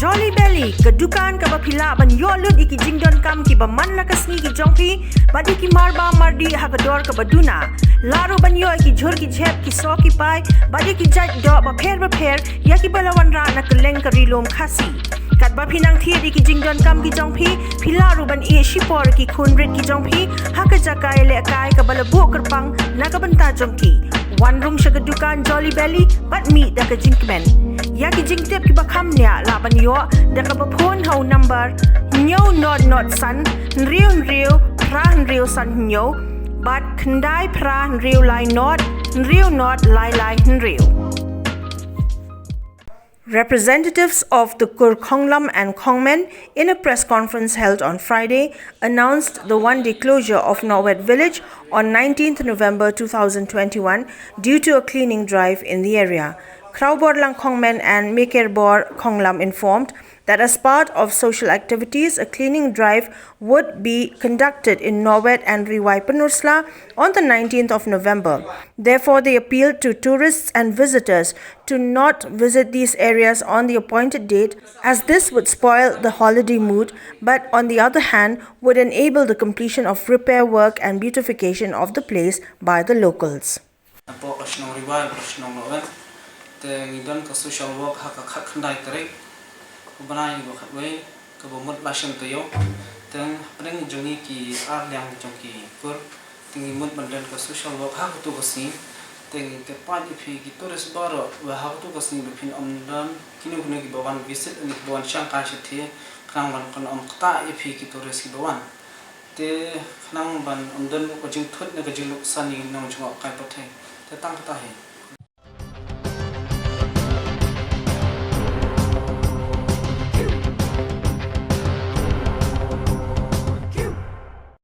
Jolly Belly kedukan ka bapila ban yolut iki jingdon kam ki baman lakasni ki jongpi badi ki marba mardi hakador ka baduna laru ban yo ki jhur ki jhep ki so ki pai badi ki jaj do ba pher ya ki balawan ra na keleng ka rilom khasi kat ba pinang thi ki jingdon kam ki jongpi philaru ban e shipor ki khunrit ki jongpi hakajakai le kai ka balabu kerpang na ka banta jongki one room shagadukan Jolly Belly but me da ka jinkmen ya ki jingtep ki bakham nya la ban yo da ka bapon hau number nyo not san riu pra san nyo but kndai pra lai not lai riu. Representatives of the KHONGLAM and KHONGMEN in a press conference held on Friday announced the one-day closure of Nohwet village on 19th November 2021 due to a cleaning drive in the area. Krauborlang KHONGMEN and Mekerbor KHONGLAM informed that as part of social activities, a cleaning drive would be conducted in Nohwet and Riwai Peninsula on the 19th of November. Therefore, they appealed to tourists and visitors to not visit these areas on the appointed date, as this would spoil the holiday mood, but on the other hand, would enable the completion of repair work and beautification of the place by the locals. Banai go khatway ka bomot bashan tayo tang pring jongi ki ar liang jongi kur tingi mut bandan ka social work ha tu kasi teng ke pan ipi ki tourist baro wa ha tu kasi bipin omdan kinu kunu ki bawan visit ni bawan shang ka shthi khang ban kon om qta ipi ki tourist ki bawan te khang ban omdan ko jing thut na ka jing sani nong chwa kai pathe te tang ta he